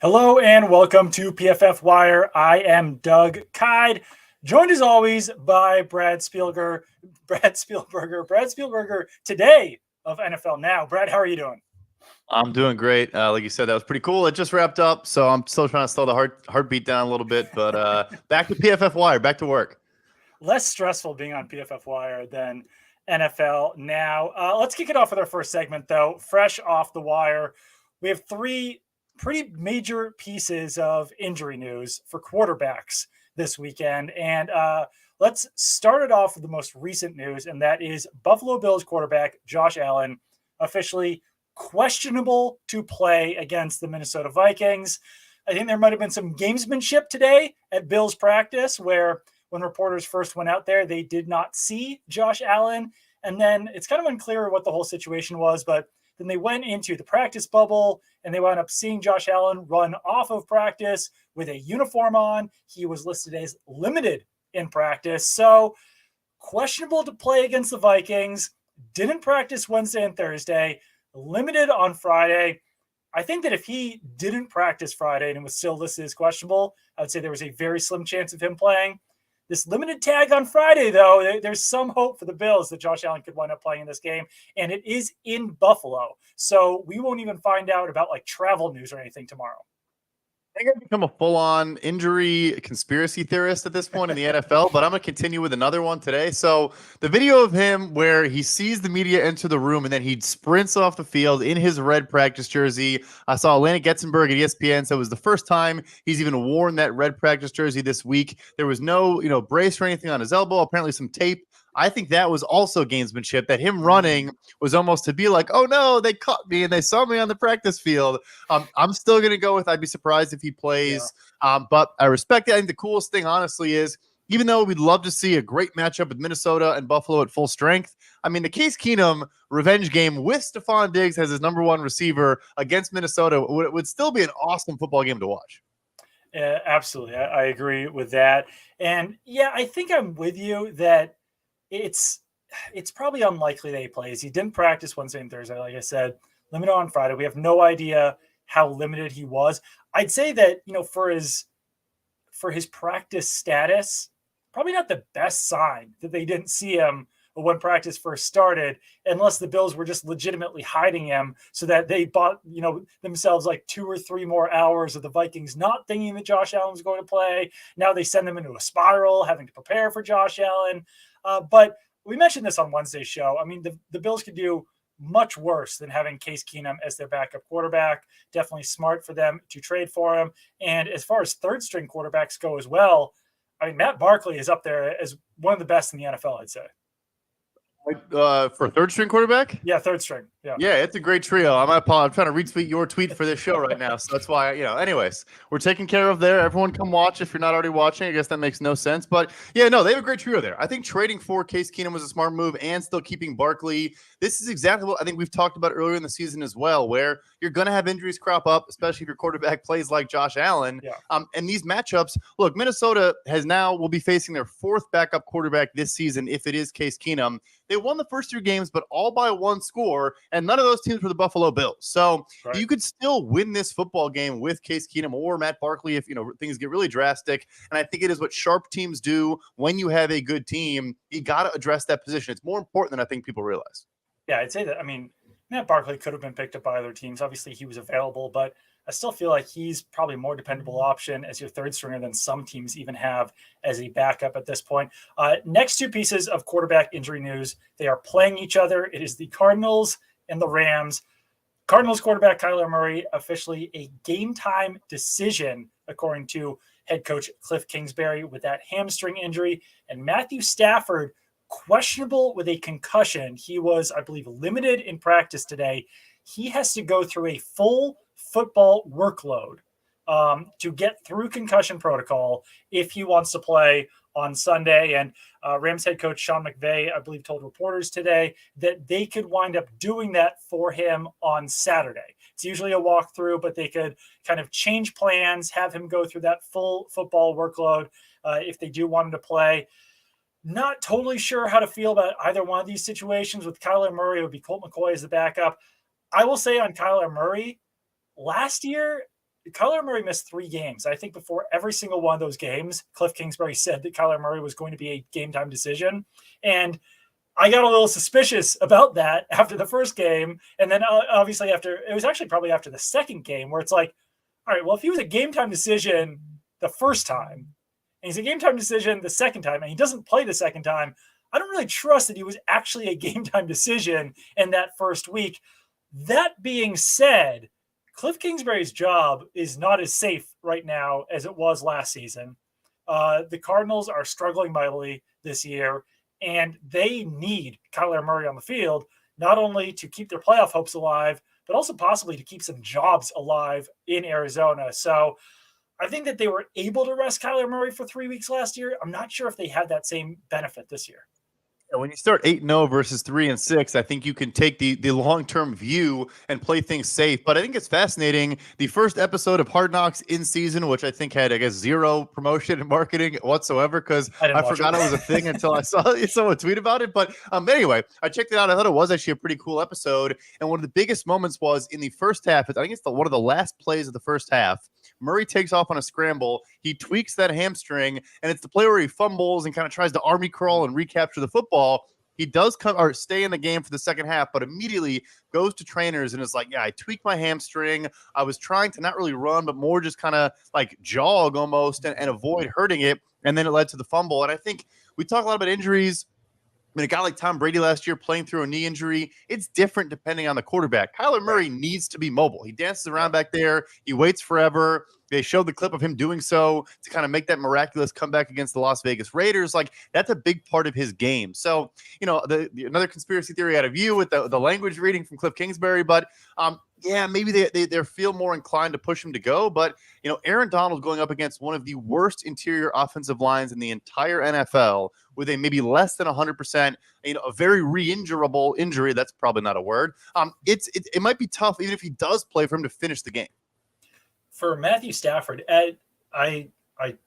Hello and welcome to PFF Wire. I am Doug Kyed, joined as always by Brad Spielberger today of NFL Now. Brad, how are you doing? I'm doing great. Like you said, that was pretty cool. It just wrapped up, so I'm still trying to slow the heartbeat down a little bit. But back to PFF Wire, back to work. Less stressful being on PFF Wire than NFL Now. Let's kick it off with our first segment, though. Fresh off the wire, we have three pretty major pieces of injury news for quarterbacks this weekend. And let's start it off with the most recent news, and that is Buffalo Bills quarterback Josh Allen officially questionable to play against the Minnesota Vikings. I think there might have been some gamesmanship today at Bills practice where when reporters first went out there, they did not see Josh Allen. And then it's kind of unclear what the whole situation was, but then they went into the practice bubble and they wound up seeing Josh Allen run off of practice with a uniform on. He was listed as limited in practice. So questionable to play against the Vikings, didn't practice Wednesday and Thursday, limited on Friday. I think that if he didn't practice Friday and was still listed as questionable, I would say there was a very slim chance of him playing. This limited tag on Friday, though, there's some hope for the Bills that Josh Allen could wind up playing in this game, and it is in Buffalo. So we won't even find out about like travel news or anything tomorrow. I think I've become a full-on injury conspiracy theorist at this point in the NFL, but I'm going to continue with another one today. So the video of him where he sees the media enter the room and then he sprints off the field in his red practice jersey. I saw Atlanta Getzenberg at ESPN, so it was the first time he's even worn that red practice jersey this week. There was no, brace or anything on his elbow, apparently some tape. I think that was also gamesmanship, that him running was almost to be like, oh no, they caught me and they saw me on the practice field. I'm still going to go with, I'd be surprised if he plays, but I respect it. I think the coolest thing, honestly, is even though we'd love to see a great matchup with Minnesota and Buffalo at full strength, I mean, the Case Keenum revenge game with Stephon Diggs as his number one receiver against Minnesota would still be an awesome football game to watch. Yeah, absolutely. I agree with that. And yeah, I think I'm with you that it's probably unlikely that he plays. He didn't practice Wednesday and Thursday, like I said, limited on Friday. We have no idea how limited he was. I'd say that, for his practice status, probably not the best sign that they didn't see him when practice first started, unless the Bills were just legitimately hiding him so that they bought, themselves like 2 or 3 more hours of the Vikings not thinking that Josh Allen was going to play. Now they send them into a spiral, having to prepare for Josh Allen. But we mentioned this on Wednesday's show. I mean, the Bills could do much worse than having Case Keenum as their backup quarterback. Definitely smart for them to trade for him. And as far as third string quarterbacks go as well, I mean, Matt Barkley is up there as one of the best in the NFL, I'd say. For third string quarterback? Yeah, third string. Yeah, it's a great trio. I'm trying to retweet your tweet for this show right now. So that's why, anyways, we're taken care of there. Everyone come watch if you're not already watching. I guess that makes no sense. But yeah, no, they have a great trio there. I think trading for Case Keenum was a smart move and still keeping Barkley. This is exactly what I think we've talked about earlier in the season as well, where you're going to have injuries crop up, especially if your quarterback plays like Josh Allen. Yeah. And these matchups, look, Minnesota will be facing their 4th backup quarterback this season if it is Case Keenum. They won the first 2 games, but all by 1 score, and none of those teams were the Buffalo Bills. So You could still win this football game with Case Keenum or Matt Barkley if things get really drastic. And I think it is what sharp teams do when you have a good team. You got to address that position. It's more important than I think people realize. Yeah, I'd say that. I mean, Matt Barkley could have been picked up by other teams. Obviously, he was available, but I still feel like he's probably a more dependable option as your third stringer than some teams even have as a backup at this point. Next 2 pieces of quarterback injury news. They are playing each other. It is the Cardinals and the Rams. Cardinals quarterback Kyler Murray officially a game time decision, according to head coach Cliff Kingsbury, with that hamstring injury. And Matthew Stafford, questionable with a concussion. He was, I believe, limited in practice today. He has to go through a full football workload to get through concussion protocol if he wants to play on Sunday. And Rams head coach Sean McVay, I believe, told reporters today that they could wind up doing that for him on Saturday. It's usually a walkthrough, but they could kind of change plans, have him go through that full football workload if they do want him to play. Not totally sure how to feel about either one of these situations. With Kyler Murray, it would be Colt McCoy as the backup. I will say on Kyler Murray, last year, Kyler Murray missed 3 games. I think before every single one of those games, Cliff Kingsbury said that Kyler Murray was going to be a game time decision. And I got a little suspicious about that after the first game. And then obviously it was actually probably after the second game where it's like, all right, well, if he was a game time decision the first time and he's a game time decision the second time and he doesn't play the second time, I don't really trust that he was actually a game time decision in that first week. That being said, Cliff Kingsbury's job is not as safe right now as it was last season. The Cardinals are struggling mightily this year, and they need Kyler Murray on the field, not only to keep their playoff hopes alive, but also possibly to keep some jobs alive in Arizona. So I think that they were able to rest Kyler Murray for 3 weeks last year. I'm not sure if they had that same benefit this year. When you start 8-0 versus 3-6, I think you can take the long-term view and play things safe. But I think it's fascinating. The first episode of Hard Knocks in season, which I think had, I guess, zero promotion and marketing whatsoever, because I forgot it was a thing until I saw someone tweet about it. But anyway, I checked it out. I thought it was actually a pretty cool episode. And one of the biggest moments was in the first half. I think it's one of the last plays of the first half. Murray takes off on a scramble. He tweaks that hamstring, and it's the play where he fumbles and kind of tries to army crawl and recapture the football. He does come or stay in the game for the second half, but immediately goes to trainers and is like, yeah, I tweaked my hamstring. I was trying to not really run, but more just kind of like jog almost and avoid hurting it. And then it led to the fumble. And I think we talk a lot about injuries. I mean, a guy like Tom Brady last year playing through a knee injury, it's different depending on the quarterback. Kyler Murray needs to be mobile. He dances around back there. He waits forever. They showed the clip of him doing so to kind of make that miraculous comeback against the Las Vegas Raiders. Like, that's a big part of his game. So, you know, another conspiracy theory out of you with the language reading from Cliff Kingsbury, but yeah, maybe they feel more inclined to push him to go. But, you know, Aaron Donald going up against one of the worst interior offensive lines in the entire NFL with a maybe less than 100%, you know, a very re-injurable injury. That's probably not a word. It might be tough, even if he does play, for him to finish the game. For Matthew Stafford, I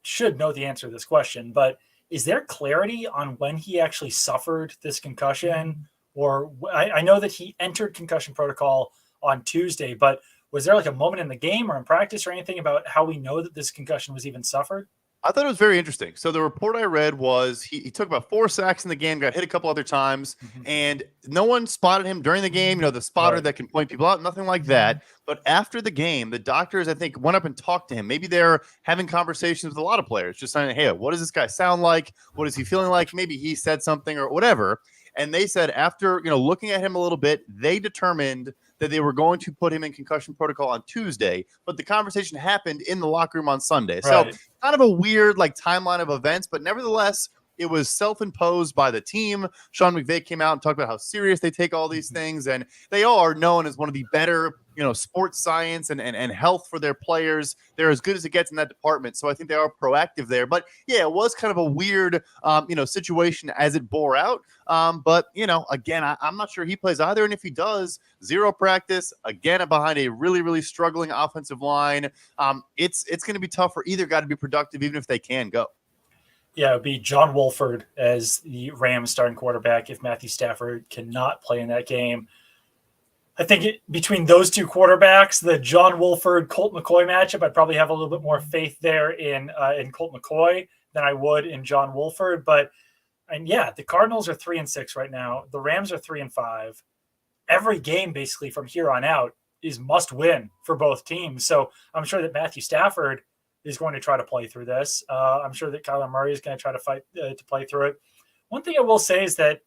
should know the answer to this question, but is there clarity on when he actually suffered this concussion? Or I know that he entered concussion protocol on Tuesday, but was there like a moment in the game or in practice or anything about how we know that this concussion was even suffered? I thought it was very interesting. So the report I read was he took about 4 sacks in the game, got hit a couple other times, and no one spotted him during the game. You know, the spotter that can point people out, nothing like that. But after the game, the doctors, I think, went up and talked to him. Maybe they're having conversations with a lot of players, just saying, hey, what does this guy sound like? What is he feeling like? Maybe he said something or whatever. And they said after, you know, looking at him a little bit, they determined that they were going to put him in concussion protocol on Tuesday, but the conversation happened in the locker room on Sunday. Right. So kind of a weird like timeline of events, but nevertheless, it was self-imposed by the team. Sean McVay came out and talked about how serious they take all these things, and they are known as one of the better, you know, sports science and health for their players. They're as good as it gets in that department. So I think they are proactive there. But yeah, it was kind of a weird, you know, situation as it bore out. But, you know, again, I'm not sure he plays either. And if he does, 0 practice, again, behind a really, really struggling offensive line. It's going to be tough for either guy to be productive, even if they can go. Yeah, it would be John Wolford as the Rams starting quarterback if Matthew Stafford cannot play in that game. I think between those two quarterbacks, the John Wolford Colt McCoy matchup, I'd probably have a little bit more faith there in Colt McCoy than I would in John Wolford. And yeah, the Cardinals are 3-6 right now. The Rams are 3-5. Every game basically from here on out is must win for both teams. So I'm sure that Matthew Stafford is going to try to play through this. I'm sure that Kyler Murray is going to try to fight to play through it. One thing I will say is that,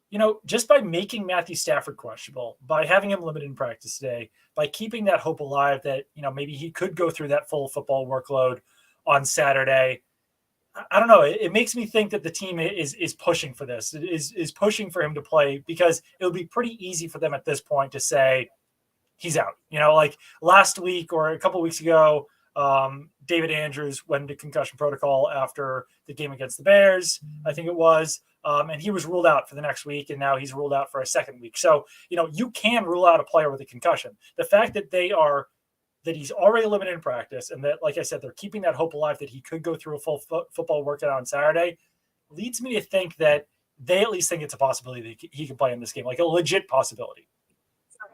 you know, just by making Matthew Stafford questionable, by having him limited in practice today, by keeping that hope alive that, you know, maybe he could go through that full football workload on Saturday, I don't know. It makes me think that the team is pushing for this, is pushing for him to play, because it would be pretty easy for them at this point to say he's out. You know, like last week or a couple of weeks ago, David Andrews went into concussion protocol after the game against the Bears, I think it was, and he was ruled out for the next week, and now he's ruled out for a second week. So, you know, you can rule out a player with a concussion. The fact that he's already limited in practice, and that, like I said, they're keeping that hope alive that he could go through a full football workout on Saturday, leads me to think that they at least think it's a possibility that he can play in this game, like a legit possibility.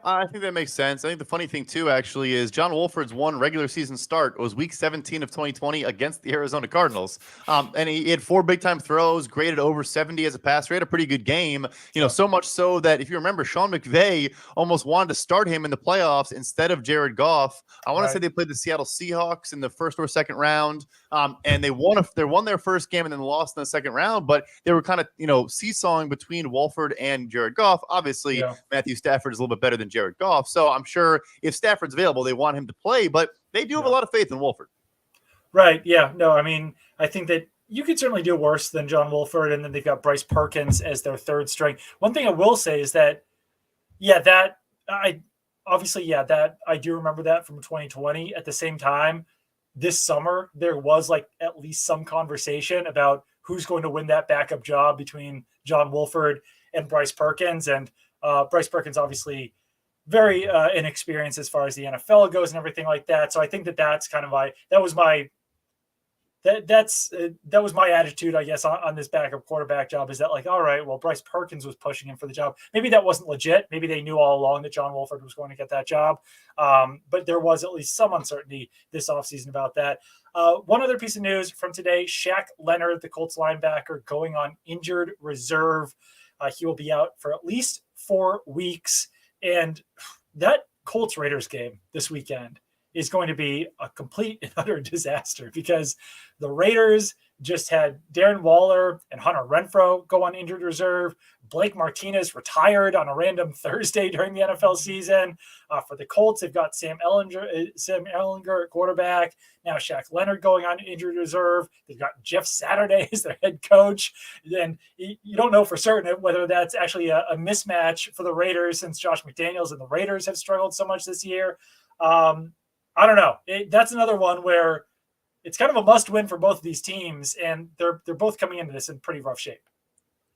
I think that makes sense. I think the funny thing too, actually, is John Wolford's one regular season start was Week 17 of 2020 against the Arizona Cardinals, and he had 4 big time throws, graded over 70 as a passer. He had a pretty good game, so much so that if you remember, Sean McVay almost wanted to start him in the playoffs instead of Jared Goff. I want to say they played the Seattle Seahawks in the first or second round, and they won their first game and then lost in the second round. But they were kind of seesawing between Wolford and Jared Goff. Obviously, Matthew Stafford is a little bit better than Jared Goff. So I'm sure if Stafford's available, they want him to play, but they do have a lot of faith in Wolford. Right. Yeah. No, I mean, I think that you could certainly do worse than John Wolford, and then they've got Bryce Perkins as their third string. One thing I will say is that, I do remember that from 2020. At the same time, this summer, there was like at least some conversation about who's going to win that backup job between John Wolford and Bryce Perkins. And Bryce Perkins, obviously, very inexperienced as far as the NFL goes and everything like that. So I think that's kind of that was my attitude, I guess, on this backup quarterback job, is that like, all right, well, Bryce Perkins was pushing him for the job. Maybe that wasn't legit. Maybe they knew all along that John Wolford was going to get that job. But there was at least some uncertainty this offseason about that. One other piece of news from today, Shaq Leonard, the Colts linebacker, going on injured reserve. He will be out for at least 4 weeks. And that Colts Raiders game this weekend is going to be a complete and utter disaster, because the Raiders just had Darren Waller and Hunter Renfrow go on injured reserve. Blake Martinez retired on a random Thursday during the NFL season. For the Colts, they've got Sam Ehlinger at quarterback. Now Shaq Leonard going on injured reserve. They've got Jeff Saturday as their head coach. And you don't know for certain whether that's actually a mismatch for the Raiders, since Josh McDaniels and the Raiders have struggled so much this year. I don't know. That's another one where it's kind of a must-win for both of these teams, and they're both coming into this in pretty rough shape.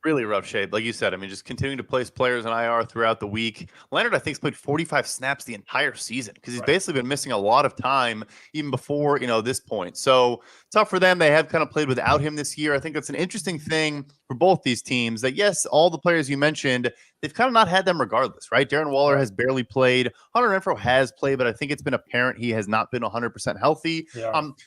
Really rough shape. Like you said, I mean, just continuing to place players on IR throughout the week. Leonard, I think, has played 45 snaps the entire season, because he's basically been missing a lot of time even before, this point. So tough for them. They have kind of played without him this year. I think that's an interesting thing for both these teams, that yes, all the players you mentioned, they've kind of not had them regardless, right? Darren Waller has barely played. Hunter Renfrow has played, but I think it's been apparent he has not been 100% healthy.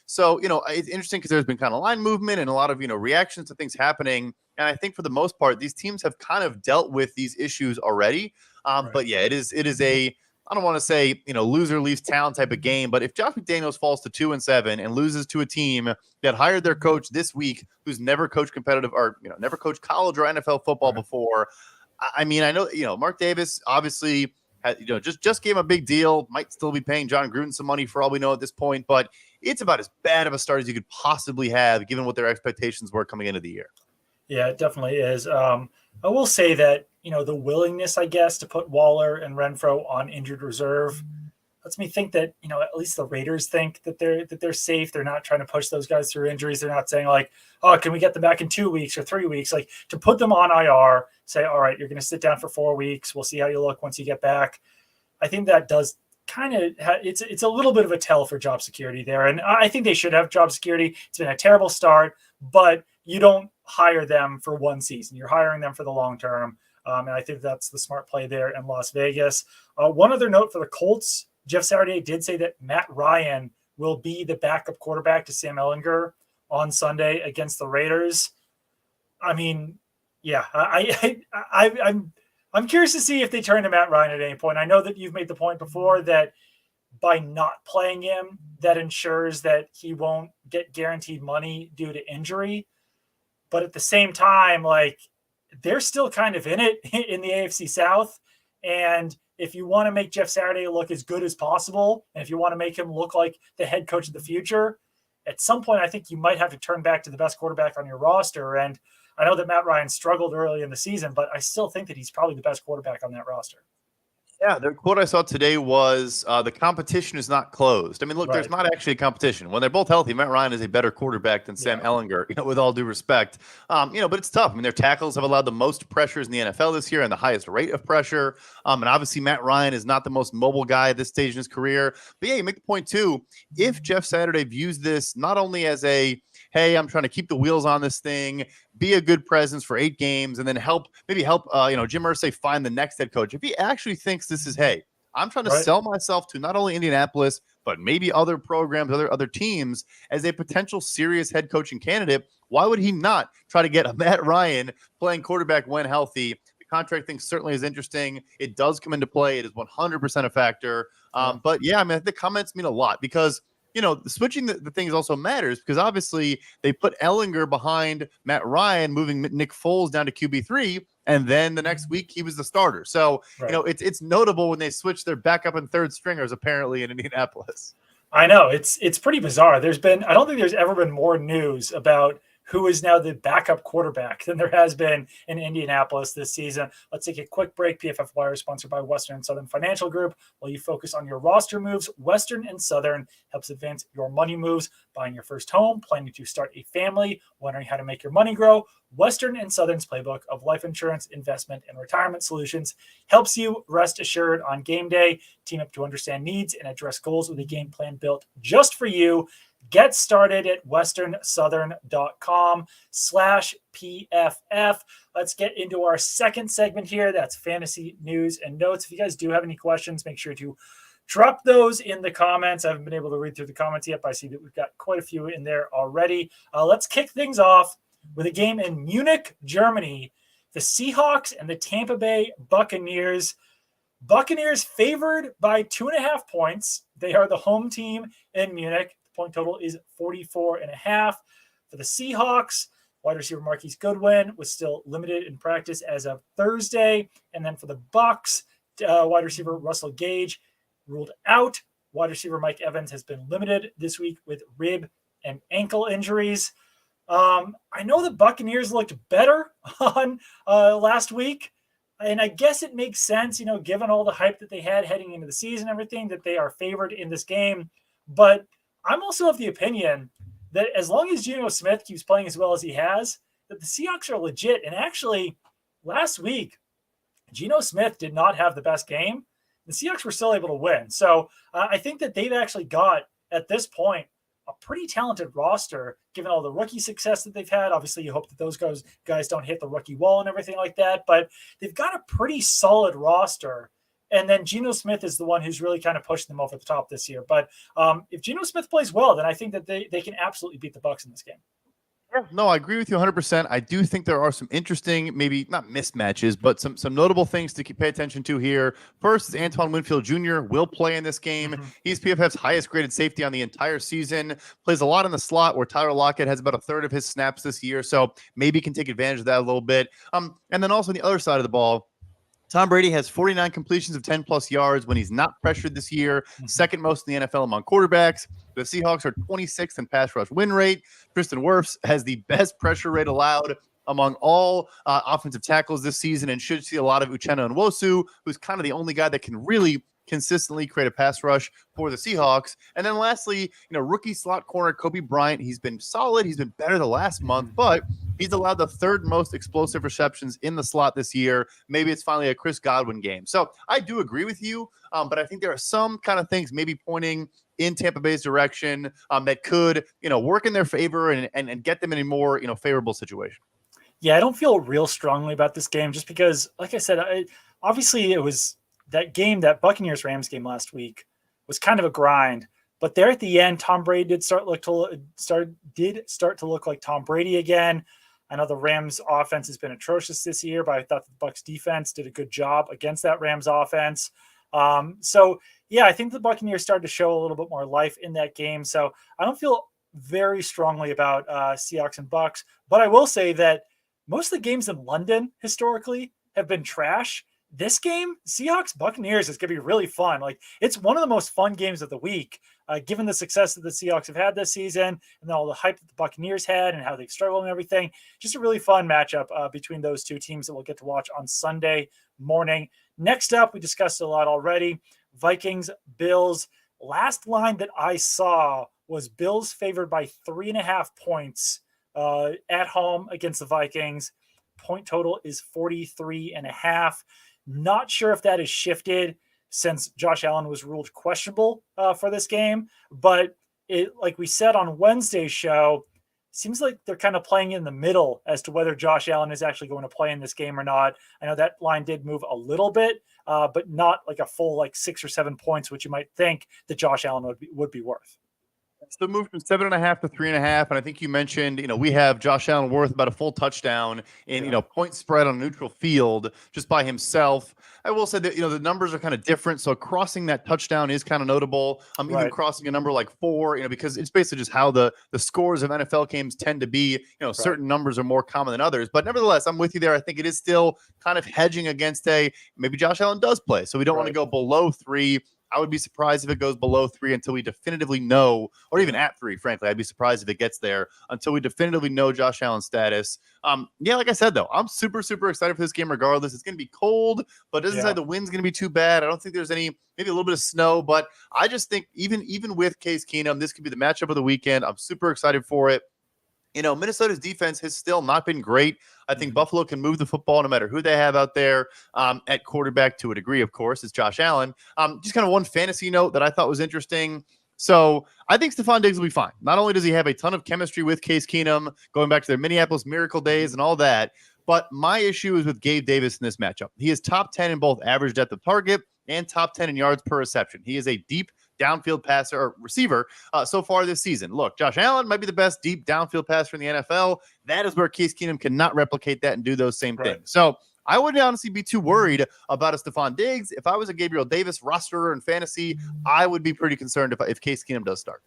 So, it's interesting because there's been kind of line movement and a lot of, reactions to things happening. And I think for the most part, these teams have kind of dealt with these issues already. But yeah, it is a, I don't want to say, loser leaves town type of game, but if Josh McDaniels falls to 2-7 and loses to a team that hired their coach this week, who's never coached competitive or, never coached college or NFL football before, I mean, I know, Mark Davis obviously had, just gave him a big deal, might still be paying John Gruden some money for all we know at this point, but it's about as bad of a start as you could possibly have, given what their expectations were coming into the year. Yeah, it definitely is. I will say that, the willingness, I guess, to put Waller and Renfrow on injured reserve lets me think that, at least the Raiders think that they're safe. They're not trying to push those guys through injuries. They're not saying like, oh, can we get them back in 2 weeks or 3 weeks? Like, to put them on IR, say, all right, you're going to sit down for 4 weeks. We'll see how you look once you get back. I think that does kind of it's a little bit of a tell for job security there. And I think they should have job security. It's been a terrible start, but you don't hire them for one season. You're hiring them for the long term. And I think that's the smart play there in Las Vegas. One other note for the Colts, Jeff Saturday did say that Matt Ryan will be the backup quarterback to Sam Ehlinger on Sunday against the Raiders. I mean, yeah, I'm curious to see if they turn to Matt Ryan at any point. I know that you've made the point before that by not playing him, that ensures that he won't get guaranteed money due to injury. But at the same time, like, they're still kind of in it in the AFC South. And if you want to make Jeff Saturday look as good as possible, and if you want to make him look like the head coach of the future, at some point, I think you might have to turn back to the best quarterback on your roster. And I know that Matt Ryan struggled early in the season, but I still think that he's probably the best quarterback on that roster. Yeah, the quote I saw today was the competition is not closed. I mean, look, there's not actually a competition. When they're both healthy, Matt Ryan is a better quarterback than Sam Ehlinger, with all due respect. But it's tough. I mean, their tackles have allowed the most pressures in the NFL this year and the highest rate of pressure. And obviously, Matt Ryan is not the most mobile guy at this stage in his career. But yeah, you make the point too. If Jeff Saturday views this not only as a hey, I'm trying to keep the wheels on this thing, be a good presence for 8 games, and then help Jim Irsay find the next head coach. If he actually thinks this is, hey, I'm trying to sell myself to not only Indianapolis, but maybe other programs, other teams as a potential serious head coaching candidate, why would he not try to get a Matt Ryan playing quarterback when healthy? The contract thing certainly is interesting. It does come into play. It is 100% a factor. But yeah, I mean, the comments mean a lot because switching the things also matters because obviously they put Ellinger behind Matt Ryan, moving Nick Foles down to QB3, and then the next week he was the starter. So, it's notable when they switch their backup and third stringers apparently in Indianapolis. I know it's pretty bizarre. I don't think there's ever been more news about who is now the backup quarterback than there has been in Indianapolis this season. Let's take a quick break. PFF Wire is sponsored by Western and Southern Financial Group. While you focus on your roster moves, Western and Southern helps advance your money moves. Buying your first home, planning to start a family, wondering how to make your money grow, Western and Southern's playbook of life insurance, investment, and retirement solutions helps you rest assured on game day. Team up to understand needs and address goals with a game plan built just for you. Get started at westernsouthern.com/PFF. Let's get into our second segment here. That's fantasy news and notes. If you guys do have any questions, make sure to drop those in the comments. I haven't been able to read through the comments yet, but I see that we've got quite a few in there already. Let's kick things off with a game in Munich, Germany. The Seahawks and the Tampa Bay Buccaneers. Buccaneers favored by 2.5 points. They are the home team in Munich. Point total is 44.5. For the Seahawks, wide receiver Marquise Goodwin was still limited in practice as of Thursday. And then for the Bucs, wide receiver Russell Gage ruled out. Wide receiver Mike Evans has been limited this week with rib and ankle injuries. I know the Buccaneers looked better on last week. And I guess it makes sense, given all the hype that they had heading into the season, everything, that they are favored in this game. But I'm also of the opinion that as long as Geno Smith keeps playing as well as he has, that the Seahawks are legit. And actually, last week, Geno Smith did not have the best game. The Seahawks were still able to win. So I think that they've actually got, at this point, a pretty talented roster, given all the rookie success that they've had. Obviously, you hope that those guys don't hit the rookie wall and everything like that. But they've got a pretty solid roster. And then Geno Smith is the one who's really kind of pushing them over the top this year. But if Geno Smith plays well, then I think that they can absolutely beat the Bucs in this game. No, I agree with you 100%. I do think there are some interesting, maybe not mismatches, but some notable things to pay attention to here. First is Antoine Winfield Jr. will play in this game. Mm-hmm. He's PFF's highest graded safety on the entire season. Plays a lot in the slot where Tyler Lockett has about a third of his snaps this year, so maybe can take advantage of that a little bit. And then also on the other side of the ball, Tom Brady has 49 completions of 10-plus yards when he's not pressured this year, second most in the NFL among quarterbacks. The Seahawks are 26th in pass rush win rate. Tristan Wirfs has the best pressure rate allowed among all offensive tackles this season and should see a lot of Uchenna Nwosu, who's kind of the only guy that can really consistently create a pass rush for the Seahawks. And then lastly, rookie slot corner Kobe Bryant, he's been solid. He's been better the last month, but he's allowed the third most explosive receptions in the slot this year. Maybe it's finally a Chris Godwin game. So I do agree with you, but I think there are some kind of things maybe pointing in Tampa Bay's direction that could, work in their favor and get them in a more, favorable situation. Yeah, I don't feel real strongly about this game just because, like I said, obviously it was that game, that Buccaneers-Rams game last week was kind of a grind. But there at the end, Tom Brady did start to look like Tom Brady again. I know the Rams offense has been atrocious this year, but I thought the Bucs defense did a good job against that Rams offense. So yeah, I think the Buccaneers started to show a little bit more life in that game. So I don't feel very strongly about Seahawks and Bucs, but I will say that most of the games in London historically have been trash. This game, Seahawks Buccaneers, is going to be really fun. Like, it's one of the most fun games of the week, given the success that the Seahawks have had this season and then all the hype that the Buccaneers had and how they've struggled and everything. Just a really fun matchup between those two teams that we'll get to watch on Sunday morning. Next up, we discussed a lot already. Vikings, Bills. Last line that I saw was Bills favored by 3.5 points at home against the Vikings. Point total is 43.5. Not sure if that has shifted since Josh Allen was ruled questionable for this game, but like we said on Wednesday's show, seems like they're kind of playing in the middle as to whether Josh Allen is actually going to play in this game or not. I know that line did move a little bit, but not like a full like 6 or 7 points, which you might think that Josh Allen would be worth. So moved from 7.5 to 3.5, and I think you mentioned, we have Josh Allen worth about a full touchdown in, point spread on a neutral field just by himself. I will say that the numbers are kind of different, so crossing that touchdown is kind of notable. Even crossing a number like 4, because it's basically just how the scores of NFL games tend to be. Certain numbers are more common than others, but nevertheless, I'm with you there. I think it is still kind of hedging against maybe Josh Allen does play, so we don't want to go below 3. I would be surprised if it goes below 3 until we definitively know, or even at 3, frankly. I'd be surprised if it gets there until we definitively know Josh Allen's status. Like I said, though, I'm super, super excited for this game regardless. It's going to be cold, but it doesn't say the wind's going to be too bad. I don't think there's maybe a little bit of snow, but I just think even with Case Keenum, this could be the matchup of the weekend. I'm super excited for it. Minnesota's defense has still not been great. I think Buffalo can move the football no matter who they have out there at quarterback to a degree, of course. It's Josh Allen. Just kind of one fantasy note that I thought was interesting. So I think Stephon Diggs will be fine. Not only does he have a ton of chemistry with Case Keenum, going back to their Minneapolis Miracle days and all that, but my issue is with Gabe Davis in this matchup. He is top 10 in both average depth of target and top 10 in yards per reception. He is a deep downfield passer or receiver so far this season. Look, Josh Allen might be the best deep downfield passer in the NFL. That is where Case Keenum cannot replicate that and do those same things. So I wouldn't honestly be too worried about a Stephon Diggs. If I was a Gabriel Davis rosterer in fantasy, I would be pretty concerned if Case Keenum does start.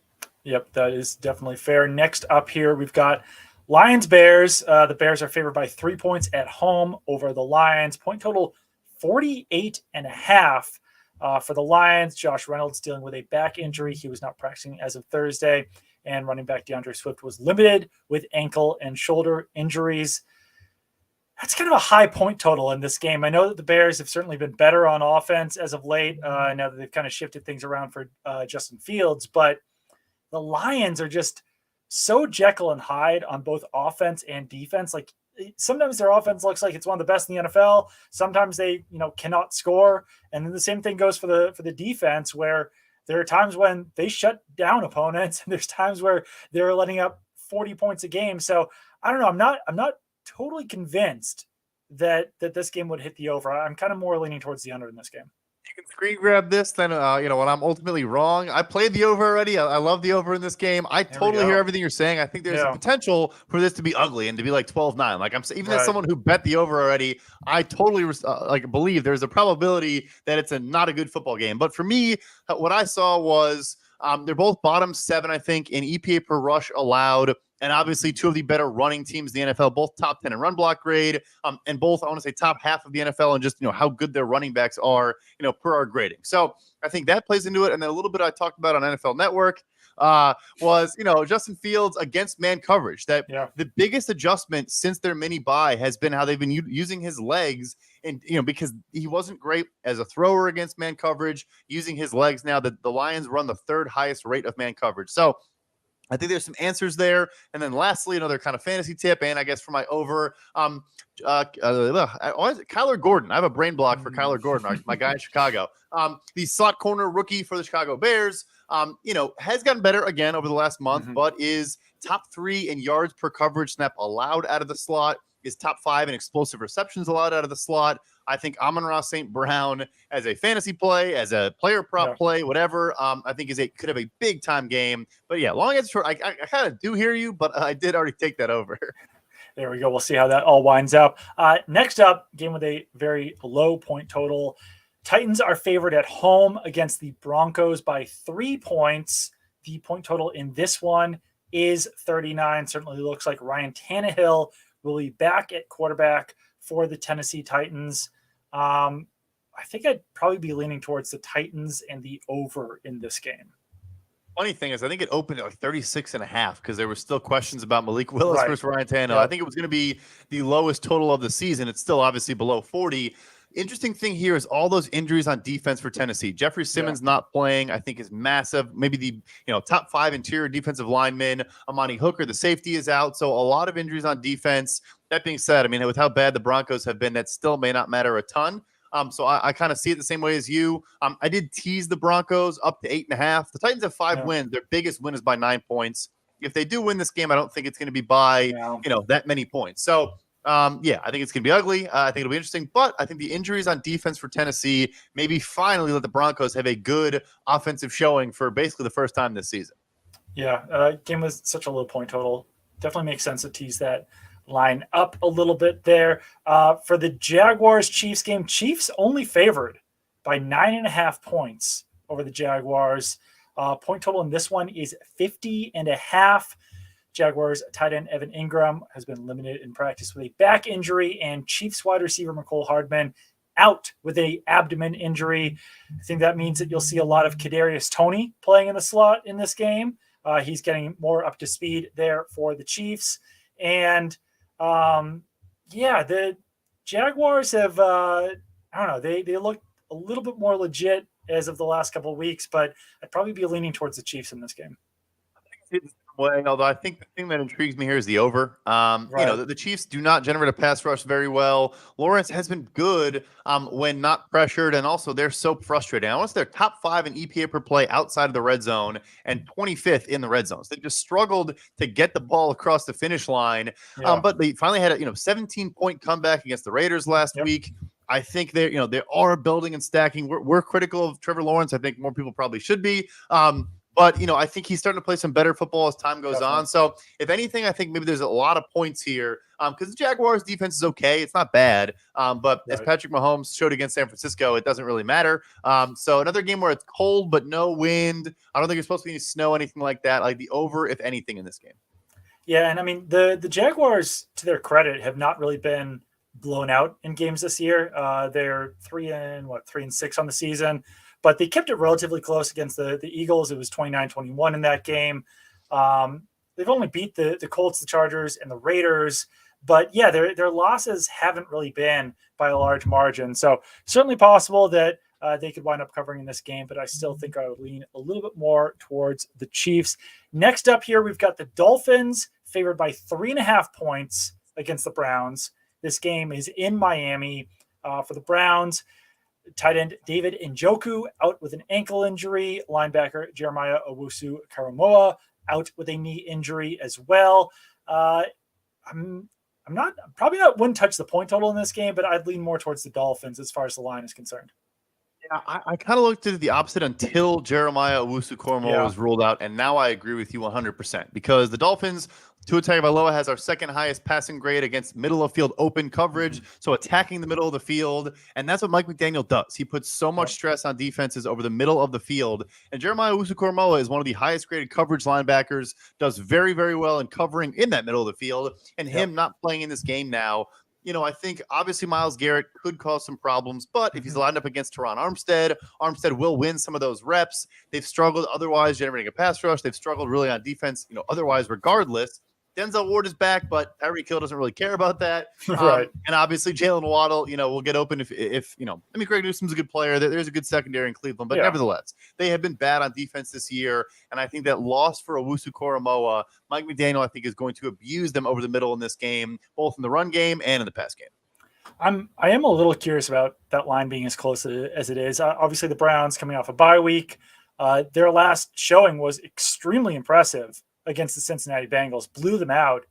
Yep, that is definitely fair. Next up here, we've got Lions-Bears. The Bears are favored by 3 points at home over the Lions. Point total 48.5. For the Lions, Josh Reynolds dealing with a back injury. He was not practicing as of Thursday, and running back DeAndre Swift was limited with ankle and shoulder injuries. That's kind of a high point total in this game. I know that the Bears have certainly been better on offense as of late. Now that they've kind of shifted things around for Justin Fields, but the Lions are just so Jekyll and Hyde on both offense and defense. Like, sometimes their offense looks like it's one of the best in the NFL. Sometimes they, cannot score. And then the same thing goes for the defense, where there are times when they shut down opponents, and there's times where they're letting up 40 points a game. So I don't know. I'm not totally convinced that this game would hit the over. I'm kind of more leaning towards the under in this game. You can screen grab this, then when I'm ultimately wrong. I played the over already. I love the over in this game. I totally hear everything you're saying. I think there's a potential for this to be ugly and to be like 12-9. Like, even as someone who bet the over already, I totally believe there's a probability that it's not a good football game. But for me, what I saw was they're both bottom 7, I think, in EPA per rush allowed. And obviously 2 of the better running teams in the NFL, both top 10 in run block grade, and both, I want to say, top half of the NFL, and just, how good their running backs are, per our grading. So I think that plays into it. And then a little bit I talked about on NFL Network was, Justin Fields against man coverage. That the biggest adjustment since their mini bye has been how they've been using his legs. And, because he wasn't great as a thrower against man coverage, using his legs now, that the Lions run the 3rd highest rate of man coverage. So I think there's some answers there. And then lastly, another kind of fantasy tip, and I guess for my over, Kyler Gordon. I have a brain block for Kyler Gordon, my guy in Chicago. The slot corner rookie for the Chicago Bears, has gotten better again over the last month, but is top 3 in yards per coverage snap allowed out of the slot, is top 5 in explosive receptions allowed out of the slot. I think Amon-Ra St. Brown as a fantasy play, as a player prop play, whatever, I think could have a big time game. But yeah, long answer short, I kind of do hear you, but I did already take that over. There we go. We'll see how that all winds up. Next up, game with a very low point total. Titans are favored at home against the Broncos by 3 points. The point total in this one is 39. Certainly looks like Ryan Tannehill will be back at quarterback for the Tennessee Titans. I think I'd probably be leaning towards the Titans and the over in this game. Funny thing is, I think it opened at like 36.5 because there were still questions about Malik Willis versus Ryan Tannehill. I think it was going to be the lowest total of the season. It's still obviously below 40. Interesting thing here is all those injuries on defense for Tennessee. Jeffrey Simmons not playing, I think, is massive. Maybe the top 5 interior defensive linemen. Amani Hooker, the safety, is out. So a lot of injuries on defense. That being said, I mean, with how bad the Broncos have been, that still may not matter a ton. So I kind of see it the same way as you. I did tease the Broncos up to 8.5. The Titans have 5 wins. Their biggest win is by 9 points. if they do win this game, I don't think it's going to be by that many points. So yeah, I think it's going to be ugly. I think it'll be interesting, but I think the injuries on defense for Tennessee maybe finally let the Broncos have a good offensive showing for basically the first time this season. Yeah, game was such a low point total. Definitely makes sense to tease that line up a little bit there. For the Jaguars-Chiefs game, Chiefs only favored by 9.5 points over the Jaguars. Point total in this one is 50.5. Jaguars tight end Evan Ingram has been limited in practice with a back injury, and Chiefs wide receiver McCole Hardman out with a abdomen injury. I think that means that you'll see a lot of Kadarius Toney playing in the slot in this game. He's getting more up to speed there for the Chiefs. And the Jaguars have, I don't know, they look a little bit more legit as of the last couple of weeks, but I'd probably be leaning towards the Chiefs in this game. Although I think the thing that intrigues me here is the over. Right. The Chiefs do not generate a pass rush very well. Lawrence has been good when not pressured, and also they're so frustrating. I want to say they're top 5 in EPA per play outside of the red zone and 25th in the red zone. So they just struggled to get the ball across the finish line. But they finally had a 17-point comeback against the Raiders last week. I think they are building and stacking. We're critical of Trevor Lawrence. I think more people probably should be. But, I think he's starting to play some better football as time goes on. So, if anything, I think maybe there's a lot of points here because the Jaguars' defense is okay. It's not bad. But as Patrick Mahomes showed against San Francisco, it doesn't really matter. So, another game where it's cold but no wind. I don't think there's supposed to be any snow, anything like that. Like the over, if anything, in this game. Yeah, and I mean, the Jaguars, to their credit, have not really been blown out in games this year. They're 3-6 on the season. But they kept it relatively close against the Eagles. It was 29-21 in that game. They've only beat the Colts, the Chargers, and the Raiders. But, yeah, their losses haven't really been by a large margin. So certainly possible that they could wind up covering in this game. But I still think I would lean a little bit more towards the Chiefs. Next up here, we've got the Dolphins favored by 3.5 points against the Browns. This game is in Miami for the Browns. Tight end David Njoku out with an ankle injury. Linebacker Jeremiah Owusu-Koramoah out with a knee injury as well. I'm wouldn't touch the point total in this game, but I'd lean more towards the Dolphins as far as the line is concerned. Yeah, I kind of looked at the opposite until Jeremiah Owusu-Koramoah was ruled out, and now I agree with you 100% because the Dolphins, Tua Tagovailoa has our second highest passing grade against middle of field open coverage, so attacking the middle of the field, and that's what Mike McDaniel does. He puts so much stress on defenses over the middle of the field, and Jeremiah Owusu-Koramoah is one of the highest graded coverage linebackers, does very, very well in covering in that middle of the field, and him not playing in this game now, I think obviously Myles Garrett could cause some problems, but if he's lined up against Teron Armstead will win some of those reps. They've struggled otherwise generating a pass rush. They've struggled really on defense, otherwise regardless. Denzel Ward is back, but Tyreek Hill doesn't really care about that. Right. And obviously Jalen Waddle, will get open if Greg Newsom's a good player. There's a good secondary in Cleveland, but nevertheless, they have been bad on defense this year. And I think that loss for Owusu-Koramoah, Mike McDaniel, I think, is going to abuse them over the middle in this game, both in the run game and in the pass game. I am a little curious about that line being as close as it is. Obviously, the Browns coming off a bye week. Their last showing was extremely impressive against the Cincinnati Bengals, blew them out.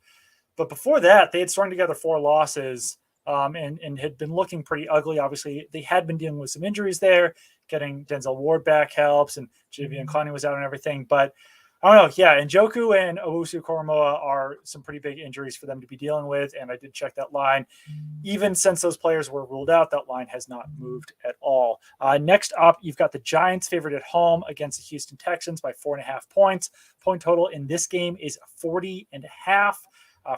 But before that, they had strung together 4 losses and had been looking pretty ugly. Obviously, they had been dealing with some injuries there. Getting Denzel Ward back helps, and Jadeveon Clowney was out and everything. But I don't know. Yeah, Njoku and Owusu-Koramoah are some pretty big injuries for them to be dealing with, and I did check that line. Even since those players were ruled out, that line has not moved at all. Next up, you've got the Giants favored at home against the Houston Texans by 4.5 points. Point total in this game is 40.5.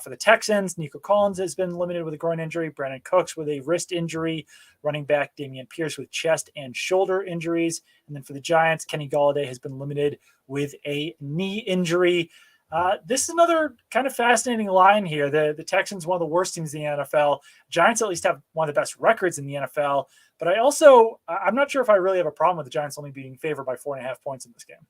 For the Texans, Nico Collins has been limited with a groin injury. Brandon Cooks with a wrist injury. Running back Dameon Pierce with chest and shoulder injuries. And then for the Giants, Kenny Golladay has been limited with a knee injury. This is another kind of fascinating line here. The Texans, one of the worst teams in the NFL. Giants at least have one of the best records in the NFL. But I'm not sure if I really have a problem with the Giants only being favored by 4.5 points in this game.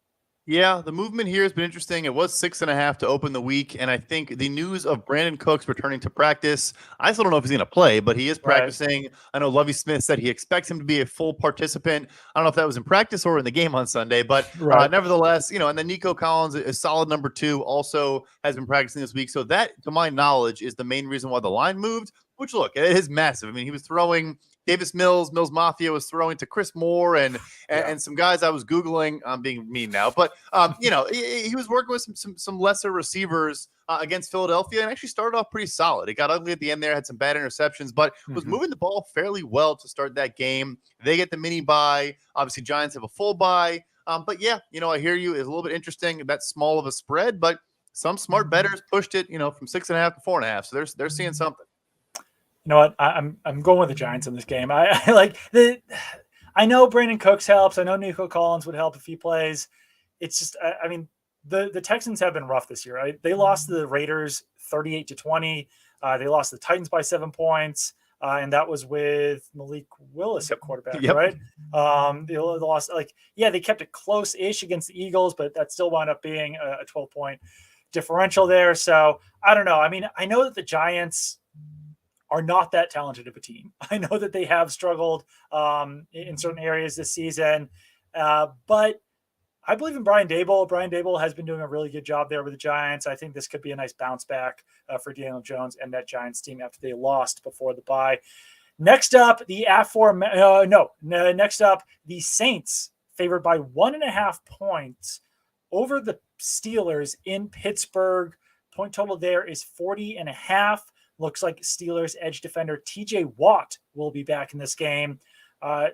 Yeah, the movement here has been interesting. It was 6.5 to open the week, and I think the news of Brandon Cooks returning to practice, I still don't know if he's going to play, but he is Right. practicing. I know Lovie Smith said he expects him to be a full participant. I don't know if that was in practice or in the game on Sunday, but Right. nevertheless, and then Nico Collins, a solid number 2, also has been practicing this week. So that, to my knowledge, is the main reason why the line moved, which, look, it is massive. I mean, he was throwing Davis Mills Mafia was throwing to Chris Moore and some guys I was Googling. I'm being mean now, but he was working with some lesser receivers against Philadelphia and actually started off pretty solid. It got ugly at the end there, had some bad interceptions, but was moving the ball fairly well to start that game. They get the mini bye. Obviously, Giants have a full bye. But yeah, I hear you. It's a little bit interesting. That's small of a spread, but some smart bettors pushed it, from 6.5 to 4.5. So they're seeing something. You know what? I'm going with the Giants in this game. I know Brandon Cooks helps. I know Nico Collins would help if he plays. It's just, the Texans have been rough this year. Right? They lost to the Raiders 38-20. They lost the Titans by 7 points, and that was with Malik Willis at quarterback, right? They lost. They kept it close-ish against the Eagles, but that still wound up being a 12-point differential there. So I don't know. I mean, I know that the Giants are not that talented of a team. I know that they have struggled in certain areas this season, but I believe in Brian Daboll. Brian Daboll has been doing a really good job there with the Giants. I think this could be a nice bounce back for Daniel Jones and that Giants team after they lost before the bye. Next up, the Saints favored by 1.5 points over the Steelers in Pittsburgh. Point total there is 40.5. Looks like Steelers edge defender TJ Watt will be back in this game.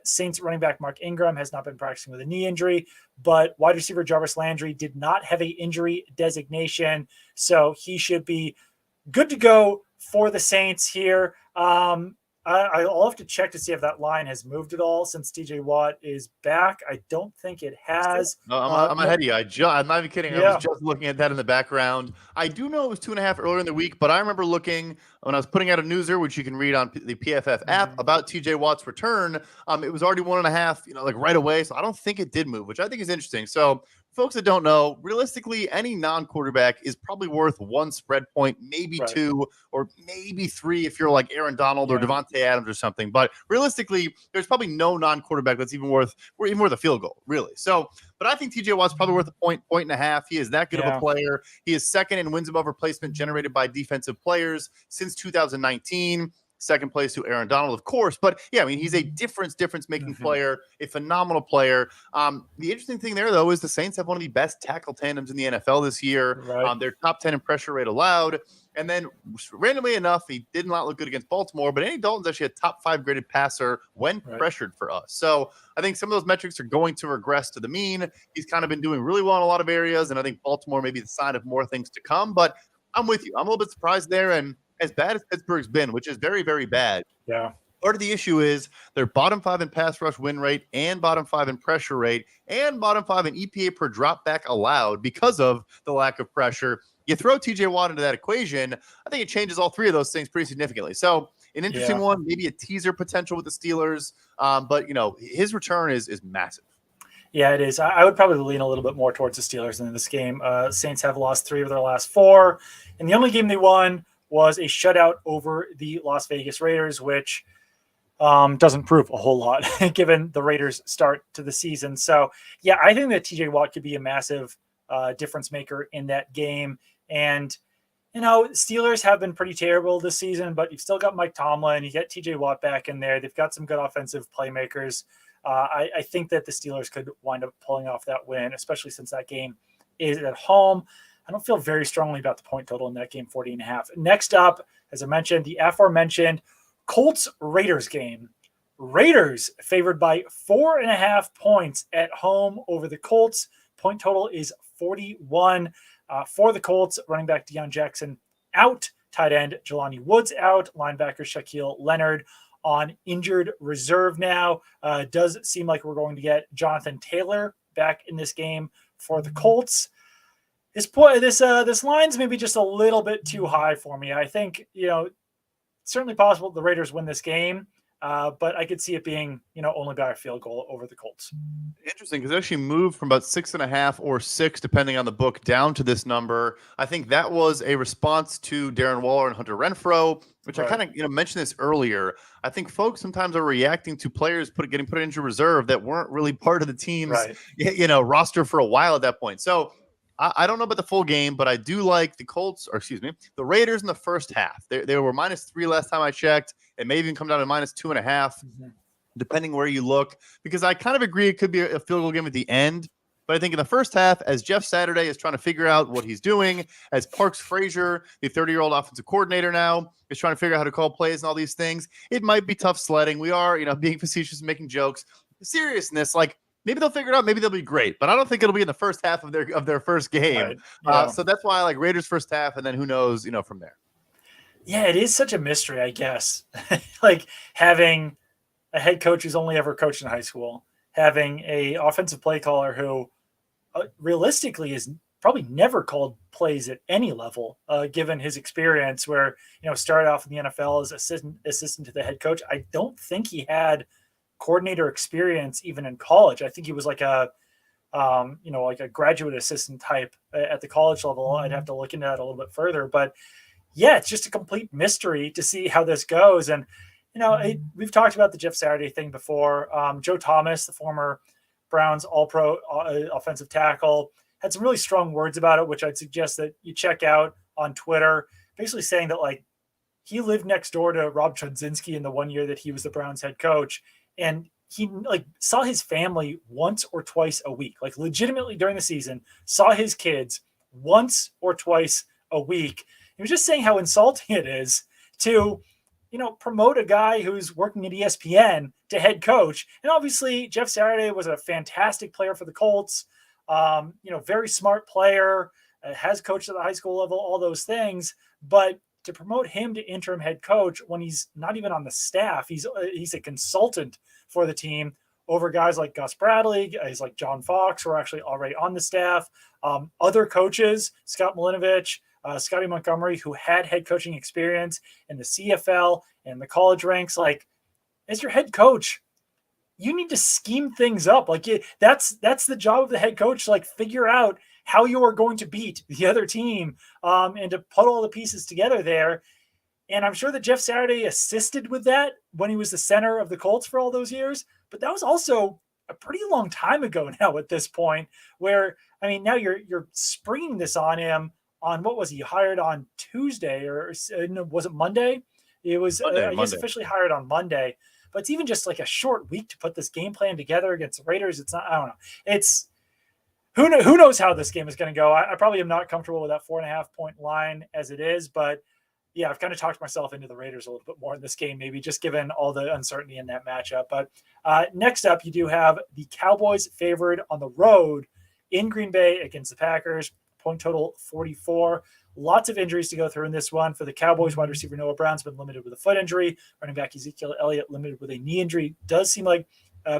Saints running back Mark Ingram has not been practicing with a knee injury, but wide receiver Jarvis Landry did not have an injury designation, so he should be good to go for the Saints here. I'll have to check to see if that line has moved at all since TJ Watt is back. I don't think it has. No, I'm ahead of you. I'm not even kidding. I was just looking at that in the background. I do know it was 2.5 earlier in the week, but I remember looking when I was putting out a newser, which you can read on the PFF app, about TJ Watt's return. It was already 1.5, right away. So I don't think it did move, which I think is interesting. So folks that don't know, realistically, any non-quarterback is probably worth 1 spread point, maybe 2, or maybe 3 if you're like Aaron Donald or Devontae Adams or something. But realistically, there's probably no non-quarterback that's even worth a field goal, really. So, but I think TJ Watt's probably worth a point and a half. He is that good of a player. He is second in wins above replacement generated by defensive players since 2019. Second place to Aaron Donald, of course. But yeah, I mean, he's a difference-making player, a phenomenal player. The interesting thing there, though, is the Saints have one of the best tackle tandems in the NFL this year. They're top 10 in pressure rate allowed. And then randomly enough, he did not look good against Baltimore, but Andy Dalton's actually a top 5 graded passer when pressured for us. So I think some of those metrics are going to regress to the mean. He's kind of been doing really well in a lot of areas, and I think Baltimore may be the sign of more things to come. But I'm with you. I'm a little bit surprised there. And as bad as Pittsburgh's been, which is very, very bad. Yeah. Part of the issue is they're bottom 5 in pass rush win rate and bottom 5 in pressure rate and bottom 5 in EPA per drop back allowed because of the lack of pressure. You throw TJ Watt into that equation, I think it changes all 3 of those things pretty significantly. So an interesting one, maybe a teaser potential with the Steelers. But, his return is massive. Yeah, it is. I would probably lean a little bit more towards the Steelers in this game. Saints have lost 3 of their last 4, and the only game they won was a shutout over the Las Vegas Raiders, which doesn't prove a whole lot given the Raiders' start to the season. So, yeah, I think that TJ Watt could be a massive difference maker in that game. And, Steelers have been pretty terrible this season, but you've still got Mike Tomlin. You get TJ Watt back in there. They've got some good offensive playmakers. I think that the Steelers could wind up pulling off that win, especially since that game is at home. I don't feel very strongly about the point total in that game, 40.5. Next up, as I mentioned, the aforementioned Colts Raiders game. Raiders favored by 4.5 points at home over the Colts. Point total is 41 for the Colts. Running back Deion Jackson out. Tight end Jelani Woods out. Linebacker Shaquille Leonard on injured reserve now. Does seem like we're going to get Jonathan Taylor back in this game for the Colts. This line's maybe just a little bit too high for me. I think, certainly possible the Raiders win this game. But I could see it being, only by a field goal over the Colts. Interesting, because it actually moved from about 6.5 or 6, depending on the book, down to this number. I think that was a response to Darren Waller and Hunter Renfrow, which Right. I kind of mentioned this earlier. I think folks sometimes are reacting to players getting put into reserve that weren't really part of the team's roster for a while at that point. So I don't know about the full game, but I do like the Raiders in the first half. They were -3 last time I checked. It may even come down to -2.5. Mm-hmm. Depending where you look, because I kind of agree it could be a field goal game at the end. But I think in the first half, as Jeff Saturday is trying to figure out what he's doing, as Parks Frazier, the 30-year-old offensive coordinator now, is trying to figure out how to call plays and all these things, it might be tough sledding. We are, being facetious and making jokes. The seriousness, maybe they'll figure it out. Maybe they'll be great. But I don't think it'll be in the first half of their first game. Right. Yeah. So that's why I like Raiders first half, and then who knows, from there. Yeah, it is such a mystery, I guess. Having a head coach who's only ever coached in high school, having a offensive play caller who realistically is probably never called plays at any level, given his experience where, started off in the NFL as assistant to the head coach. I don't think he had coordinator experience even in college. I think he was like a graduate assistant type at the college level. I'd have to look into that a little bit further, but yeah, it's just a complete mystery to see how this goes. And, we've talked about the Jeff Saturday thing before. Joe Thomas, the former Browns All-Pro offensive tackle, had some really strong words about it, which I'd suggest that you check out on Twitter, basically saying that he lived next door to Rob Chudzinski in the 1 year that he was the Browns head coach. And he saw his family once or twice a week, legitimately during the season, saw his kids once or twice a week. He was just saying how insulting it is to, promote a guy who's working at ESPN to head coach. And obviously Jeff Saturday was a fantastic player for the Colts. Very smart player, has coached at the high school level, all those things. But to promote him to interim head coach when he's not even on the staff, he's a consultant for the team over guys like Gus Bradley, guys like John Fox, who are actually already on the staff. Other coaches, Scott Milinovich, Scotty Montgomery, who had head coaching experience in the CFL and the college ranks. As your head coach, you need to scheme things up. That's the job of the head coach. Figure out how you are going to beat the other team, and to put all the pieces together there. And I'm sure that Jeff Saturday assisted with that when he was the center of the Colts for all those years. But that was also a pretty long time ago now at this point, where, now you're springing this on him on, what was he hired on Tuesday, or was it Monday? It was, I guess, officially hired on Monday. But it's even just a short week to put this game plan together against the Raiders. It's not, I don't know. It's who knows how this game is going to go. I probably am not comfortable with that 4.5 point line as it is, but yeah, I've kind of talked myself into the Raiders a little bit more in this game, maybe just given all the uncertainty in that matchup. But next up, you do have the Cowboys favored on the road in Green Bay against the Packers. Point total 44. Lots of injuries to go through in this one. For the Cowboys, wide receiver Noah Brown's been limited with a foot injury. Running back Ezekiel Elliott limited with a knee injury. Does seem like,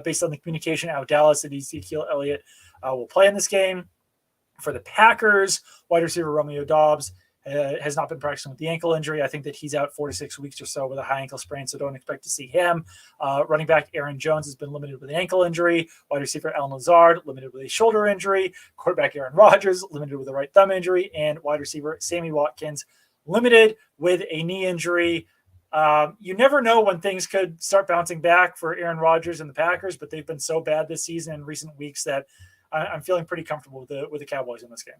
based on the communication out of Dallas, that Ezekiel Elliott will play in this game. For the Packers, wide receiver Romeo Doubs has not been practicing with the ankle injury. I think that he's out 4 to 6 weeks or so with a high ankle sprain, so don't expect to see him. Running back Aaron Jones has been limited with an ankle injury. Wide receiver Allen Lazard limited with a shoulder injury. Quarterback Aaron Rodgers limited with a right thumb injury. And wide receiver Sammy Watkins limited with a knee injury. You never know when things could start bouncing back for Aaron Rodgers and the Packers, but they've been so bad this season in recent weeks that I'm feeling pretty comfortable with the Cowboys in this game.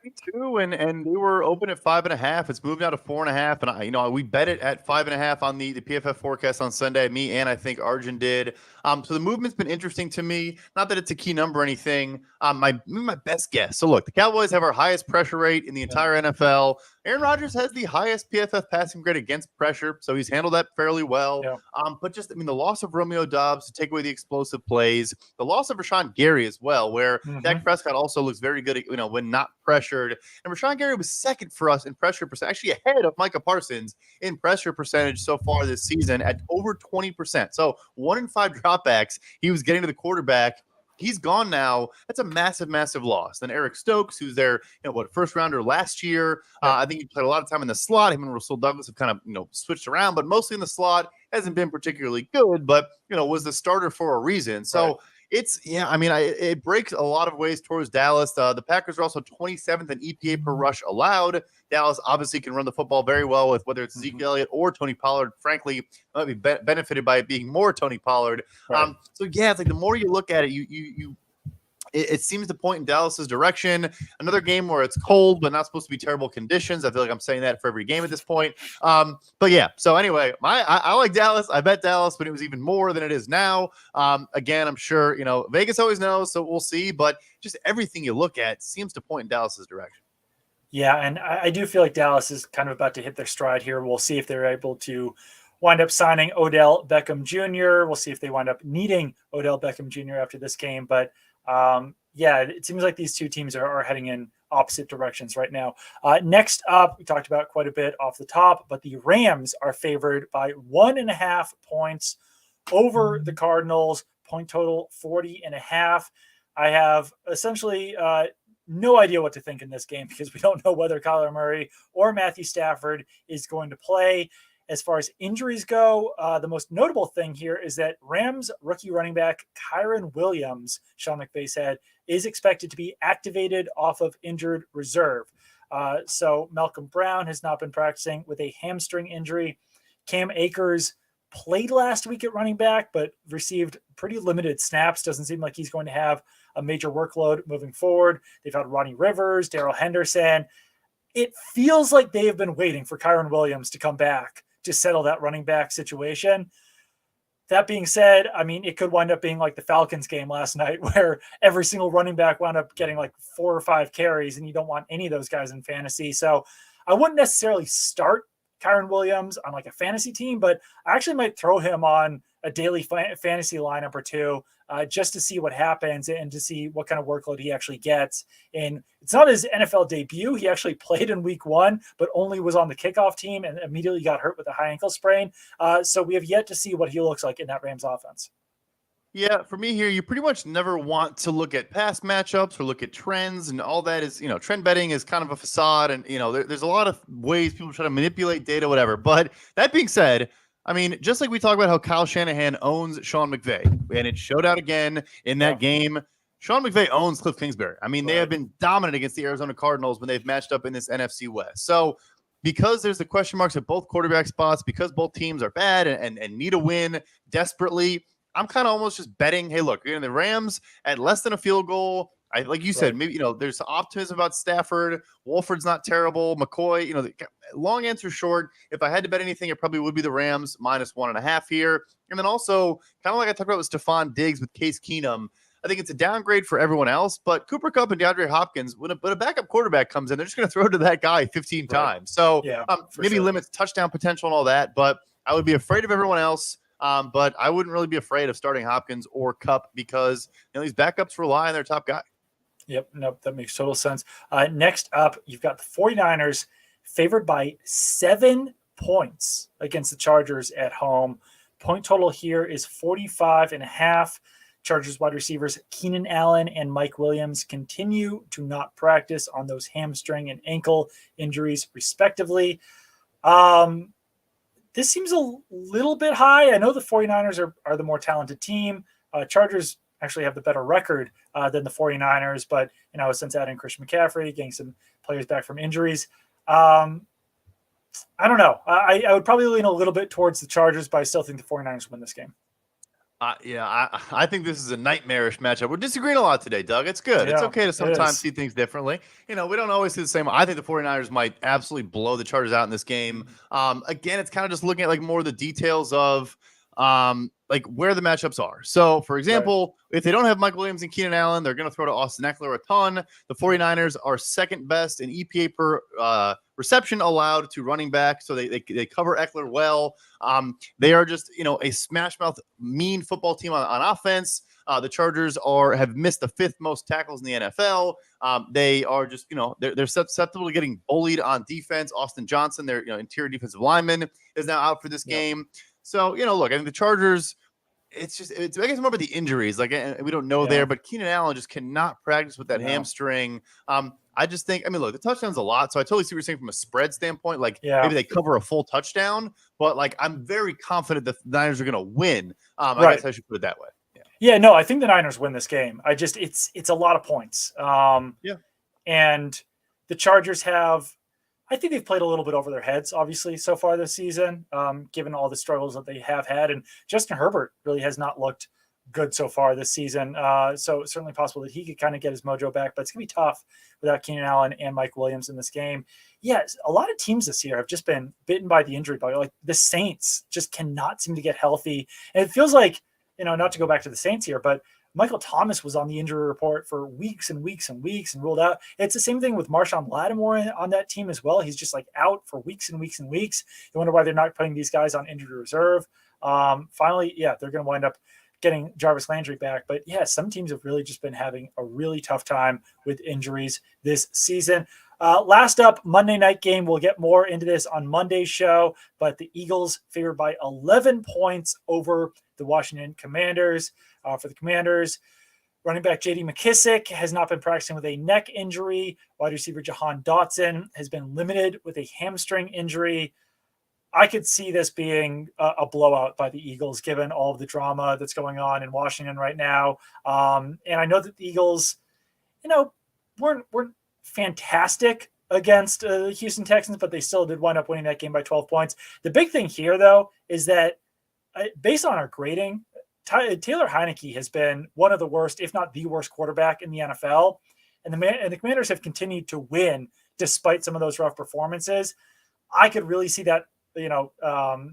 Me too, and they were open at 5.5. It's moved now to 4.5, and we bet it at 5.5 on the PFF forecast on Sunday. Me and I think Arjun did. So the movement's been interesting to me. Not that it's a key number or anything. My best guess. So look, the Cowboys have our highest pressure rate in the entire NFL. Aaron Rodgers has the highest PFF passing grade against pressure, so he's handled that fairly well. Yeah. But just, the loss of Romeo Doubs to take away the explosive plays, the loss of Rashawn Gary as well, where Dak Prescott also looks very good, when not pressured. And Rashawn Gary was second for us in pressure percent, actually ahead of Micah Parsons in pressure percentage so far this season at over 20%. So 1 in 5 dropbacks he was getting to the quarterback. He's gone now. That's a massive, massive loss. Then Eric Stokes, who's their, first rounder last year. I think he played a lot of time in the slot. Him and Russell Douglas have kind of, switched around, but mostly in the slot. hasn't been particularly good, but was the starter for a reason. So it breaks a lot of ways towards Dallas. The Packers are also 27th in EPA per rush allowed. Dallas obviously can run the football very well with whether it's Zeke Elliott or Tony Pollard. Frankly, might be benefited by it being more Tony Pollard. Right. It's like the more you look at it, it seems to point in Dallas's direction. Another game where it's cold, but not supposed to be terrible conditions. I feel like I'm saying that for every game at this point. But yeah, so anyway, I like Dallas. I bet Dallas, but it was even more than it is now. Again, I'm sure, Vegas always knows, so we'll see. But just everything you look at seems to point in Dallas's direction. Yeah, and I do feel like Dallas is kind of about to hit their stride here. We'll see if they're able to wind up signing Odell Beckham Jr. We'll see if they wind up needing Odell Beckham Jr. after this game. But it seems like these two teams are heading in opposite directions right now. Next up, we talked about quite a bit off the top, but the Rams are favored by 1.5 points over the Cardinals. Point total 40.5. I have essentially no idea what to think in this game because we don't know whether Kyler Murray or Matthew Stafford is going to play. As far as injuries go, the most notable thing here is that Rams rookie running back Kyren Williams, Sean McVay said, is expected to be activated off of injured reserve. So Malcolm Brown has not been practicing with a hamstring injury. Cam Akers played last week at running back, but received pretty limited snaps. Doesn't seem like he's going to have a major workload moving forward. They've had Ronnie Rivers, Darrell Henderson. It feels like they have been waiting for Kyren Williams to come back to settle that running back situation. That being said, I mean, it could wind up being like the Falcons game last night where every single running back wound up getting like 4 or 5 carries, and you don't want any of those guys in fantasy. So I wouldn't necessarily start Kyren Williams on like a fantasy team, but I actually might throw him on a daily fantasy lineup or two just to see what happens and to see what kind of workload he actually gets. And it's not his NFL debut. He actually played in week 1, but only was on the kickoff team and immediately got hurt with a high ankle sprain. So we have yet to see what he looks like in that Rams offense. Yeah, for me here, you pretty much never want to look at past matchups or look at trends, and all that is, trend betting is kind of a facade, and there's a lot of ways people try to manipulate data, whatever. But that being said, I mean, just like we talk about how Kyle Shanahan owns Sean McVay, and it showed out again in that game. Sean McVay owns Cliff Kingsbury. I mean, they have been dominant against the Arizona Cardinals when they've matched up in this NFC West. So because there's the question marks at both quarterback spots, because both teams are bad and need a win desperately, I'm kind of almost just betting, hey, look, the Rams at less than a field goal. Like you said, maybe, there's optimism about Stafford. Wolford's not terrible. McCoy, long answer short. If I had to bet anything, it probably would be the Rams -1.5 here. And then also, kind of like I talked about with Stephon Diggs with Case Keenum, I think it's a downgrade for everyone else. But Cooper Kupp and DeAndre Hopkins, when a backup quarterback comes in, they're just going to throw to that guy 15 times. So maybe limits touchdown potential and all that. But I would be afraid of everyone else. But I wouldn't really be afraid of starting Hopkins or Kupp because these backups rely on their top guy. Yep. Nope. That makes total sense. Next up, you've got the 49ers favored by 7 points against the Chargers at home. Point total here is 45.5. Chargers wide receivers Keenan Allen and Mike Williams continue to not practice on those hamstring and ankle injuries, respectively. This seems a little bit high. I know the 49ers are the more talented team. Chargers actually have the better record than the 49ers, but since adding Christian McCaffrey, getting some players back from injuries, I don't know. I would probably lean a little bit towards the Chargers, but I still think the 49ers win this game. I think this is a nightmarish matchup. We're disagreeing a lot today, Doug. It's good. It's okay to sometimes see things differently. We don't always see the same. I think the 49ers might absolutely blow the Chargers out in this game. Again, it's kind of just looking at like more of the details of like where the matchups are. So, for example, if they don't have Mike Williams and Keenan Allen, they're going to throw to Austin Eckler a ton. The 49ers are second best in EPA per reception allowed to running back. So they cover Eckler well. They are just, a smash mouth, mean football team on offense. The Chargers have missed the 5th most tackles in the NFL. They are just, they're susceptible to getting bullied on defense. Austin Johnson, their interior defensive lineman, is now out for this game. So, look, I think the Chargers, I guess more about the injuries. Like, we don't know there, but Keenan Allen just cannot practice with that hamstring. I just think, I mean, look, the touchdown's a lot. So I totally see what you're saying from a spread standpoint. Like maybe they cover a full touchdown, but like I'm very confident the Niners are going to win. I guess I should put it that way. Yeah, no, I think the Niners win this game. It's a lot of points. And the Chargers I think they've played a little bit over their heads, obviously, so far this season, given all the struggles that they have had. And Justin Herbert really has not looked good so far this season. So certainly possible that he could kind of get his mojo back, but it's going to be tough without Keenan Allen and Mike Williams in this game. Yes, a lot of teams this year have just been bitten by the injury bug. Like the Saints just cannot seem to get healthy. And it feels like, not to go back to the Saints here, but Michael Thomas was on the injury report for weeks and weeks and weeks and ruled out. It's the same thing with Marshawn Lattimore on that team as well. He's just like out for weeks and weeks and weeks. You wonder why they're not putting these guys on injured reserve. Finally, they're going to wind up getting Jarvis Landry back. But some teams have really just been having a really tough time with injuries this season. Last up, Monday night game. We'll get more into this on Monday's show, but the Eagles favored by 11 points over the Washington Commanders. For the Commanders, running back J.D. McKissick has not been practicing with a neck injury. Wide receiver Jahan Dotson has been limited with a hamstring injury. I could see this being a blowout by the Eagles, given all of the drama that's going on in Washington right now. And I know that the Eagles, weren't fantastic against the Houston Texans, but they still did wind up winning that game by 12 points. The big thing here, though, is that based on our grading, Taylor Heineke has been one of the worst, if not the worst quarterback in the NFL. And the Commanders have continued to win despite some of those rough performances. I could really see that, I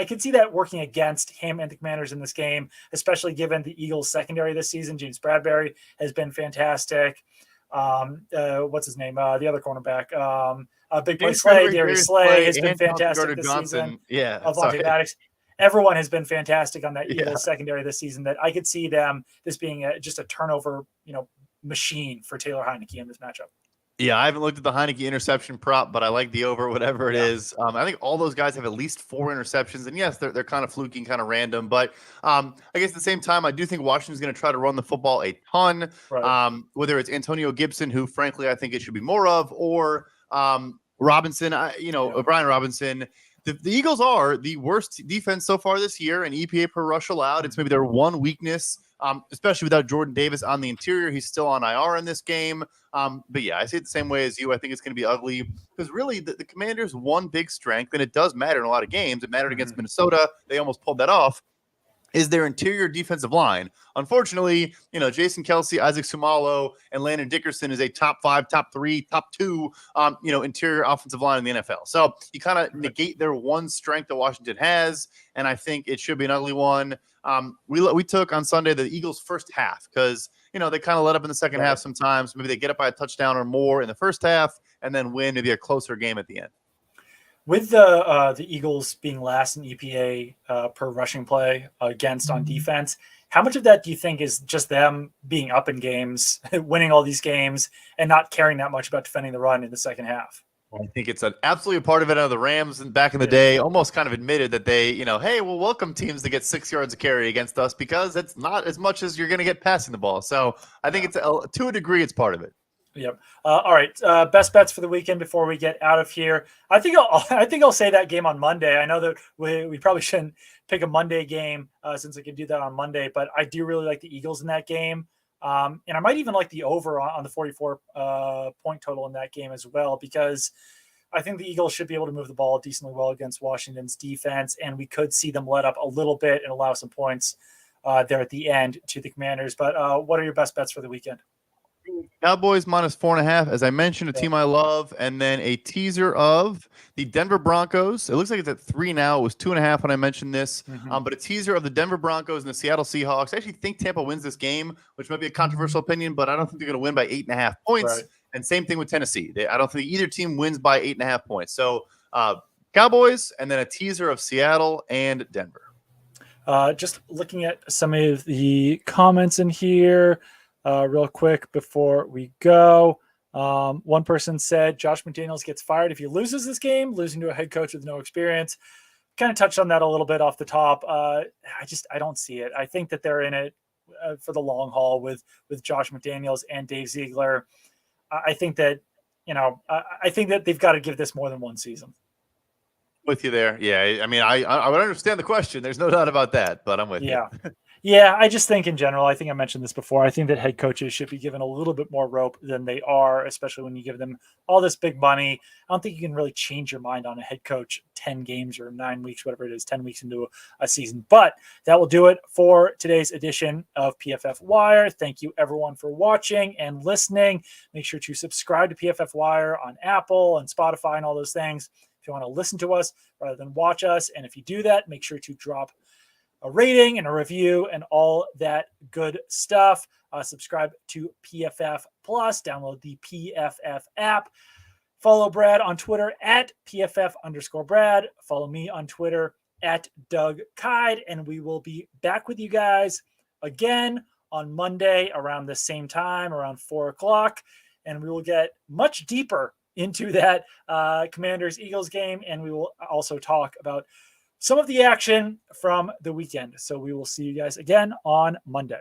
could see that working against him and the Commanders in this game, especially given the Eagles secondary this season. James Bradbury has been fantastic. What's his name? The other cornerback, Big Play Slay, Darius Slay has been fantastic this season. Yeah. Avonte Maddox. Everyone has been fantastic on that Eagles secondary this season, that I could see this being just a turnover, machine for Taylor Heineke in this matchup. Yeah, I haven't looked at the Heineke interception prop, but I like the over, whatever it is. I think all those guys have at least 4 interceptions, and yes, they're kind of fluky and kind of random. But I guess at the same time, I do think Washington's going to try to run the football a ton. Right. Whether it's Antonio Gibson, who frankly I think it should be more of, or Robinson, Brian Robinson. The Eagles are the worst defense so far this year in EPA per rush allowed. It's maybe their one weakness, especially without Jordan Davis on the interior. He's still on IR in this game. But I see it the same way as you. I think it's going to be ugly because really the Commanders' one big strength, and it does matter in a lot of games. It mattered against Minnesota. They almost pulled that off. Is their interior defensive line. Unfortunately, Jason Kelce, Isaac Sumalo, and Landon Dickerson is a top 5, top 3, top 2, interior offensive line in the NFL. So you kind of negate their one strength that Washington has, and I think it should be an ugly one. We took on Sunday the Eagles' first half because, they kind of let up in the second half sometimes. Maybe they get up by a touchdown or more in the first half and then win maybe a closer game at the end. With the Eagles being last in EPA per rushing play against on defense, how much of that do you think is just them being up in games, winning all these games, and not caring that much about defending the run in the second half? I think it's absolutely a part of it. The Rams back in the day almost kind of admitted that they, hey, we'll welcome teams to get 6 yards of carry against us because it's not as much as you're going to get passing the ball. So I think it's to a degree, it's part of it. Yep. All right. Best bets for the weekend before we get out of here. I think I'll say that game on Monday. I know that we probably shouldn't pick a Monday game since I can do that on Monday, but I do really like the Eagles in that game. And I might even like the over on the 44 point total in that game as well, because I think the Eagles should be able to move the ball decently well against Washington's defense, and we could see them let up a little bit and allow some points there at the end to the Commanders. But what are your best bets for the weekend? Cowboys minus 4.5, as I mentioned, a team I love, and then a teaser of the Denver Broncos. It looks like it's at 3 now. It was 2.5 when I mentioned this, but a teaser of the Denver Broncos and the Seattle Seahawks. I actually think Tampa wins this game, which might be a controversial opinion, but I don't think they're going to win by 8.5 points. Right. And same thing with Tennessee. I don't think either team wins by 8.5 points. So Cowboys, and then a teaser of Seattle and Denver. Just looking at some of the comments in here. Real quick before we go. One person said Josh McDaniels gets fired if he loses this game, losing to a head coach with no experience. Kind of touched on that a little bit off the top. I don't see it. I think that they're in it for the long haul with Josh McDaniels and Dave Ziegler. I think that, I think that they've got to give this more than one season. With you there. Yeah. I mean, I would understand the question. There's no doubt about that, but I'm with you. Yeah, I just think in general, I think I mentioned this before. I think that head coaches should be given a little bit more rope than they are, especially when you give them all this big money. I don't think you can really change your mind on a head coach 10 games or 9 weeks, whatever it is, 10 weeks into a season. But that will do it for today's edition of PFF Wire. Thank you, everyone, for watching and listening. Make sure to subscribe to PFF Wire on Apple and Spotify and all those things if you want to listen to us rather than watch us. And if you do that, make sure to drop a rating and a review and all that good stuff. Subscribe to PFF Plus. Download the PFF app. Follow Brad on Twitter at PFF_Brad. Follow me on Twitter at Doug Kyed. And we will be back with you guys again on Monday around the same time, around 4 o'clock. And we will get much deeper into that Commanders-Eagles game. And we will also talk about some of the action from the weekend. So we will see you guys again on Monday.